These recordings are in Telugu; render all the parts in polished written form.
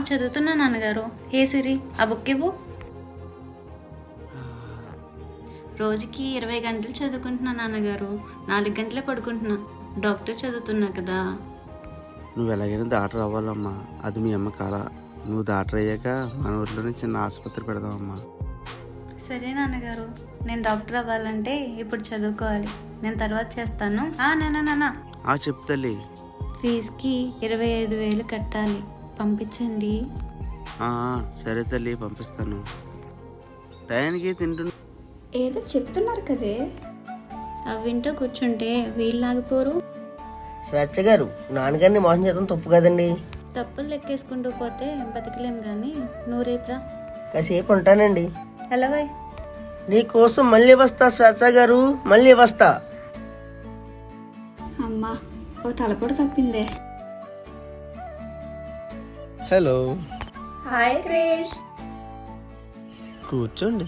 చదువుతున్నా నాన్నగారు. హే సిరి, ఆ బుక్ ఇవ్వు. రోజుకి 20 గంటలు చదువుకుంటున్నా నాన్నగారు. 4 గంటలే పడుకుంటున్నా. డాక్టర్ చదువుతున్నా కదా. నువ్వు ఎలాగైనా డాక్టర్ అవ్వాలమ్మా. అది మీ అమ్మ కళ. నువ్వు డాక్టర్ అయ్యాక మన ఊర్లోనే చిన్న ఆసుపత్రి పెడదామమ్మా. సరే నాన్నగారు, నేను డాక్టర్ అవ్వాలంటే ఇప్పుడు చదువుకోవాలి. నేను తర్వాత చేస్తాను. నాన్న చెప్పు తల్లి. ఫీజుకి 25,000 కట్టాలి, పంపించండి. సరే తల్లి, పంపిస్తాను. టైంకి తింటున్నా. ఏదో చెప్తున్నారు కదే, అవి వింటూ కూర్చుంటే వీళ్ళు ఆగిపోరు. స్వేచ్ఛ గారు, నాన్నగారిని మోసం చేయడం తప్పు కదండి. తప్పులు లెక్కేసుకుంటూ పోతే బతకలేం కానీ నువ్వు రేపురా. కాసేపు ఉంటానండి. ఎలా బాయ్. నీకోసం మళ్ళీ వస్తా స్వేచ్ఛ గారు, మళ్ళీ వస్తా. అమ్మా, ఓ తలపొడి తప్పిందే. హలో. హాయ్ క్రిష్. కూర్చోండి.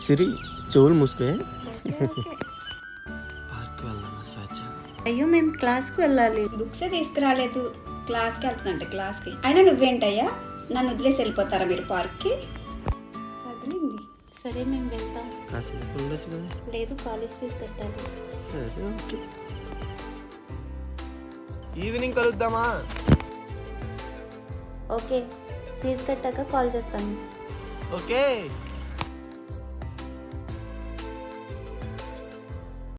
సిరి, చెవులు మూసుకో. పార్క్ వెళ్దామా స్వేచ్ఛ? అయ్యో, మేము క్లాస్కి వెళ్ళాలి. బుక్సే తీసుకురాలేదు, క్లాస్కి వెళ్తుందంట. క్లాస్కి అయినా నువ్వేంటయ్యా, నన్ను వదిలేసి వెళ్ళిపోతారా మీరు పార్క్కి? తగిలింది. సరే, మేము వెళ్తాం. కాసేపు ఉండొచ్చు కదా. లేదు, కాలేజ్ ఫీజు కట్టాలి. సరే, ఓకే. ఈవినింగ్ కలుద్దామా? ఓకే, ఫీజు కట్టాక కాల్ చేస్తాను. ఓకే.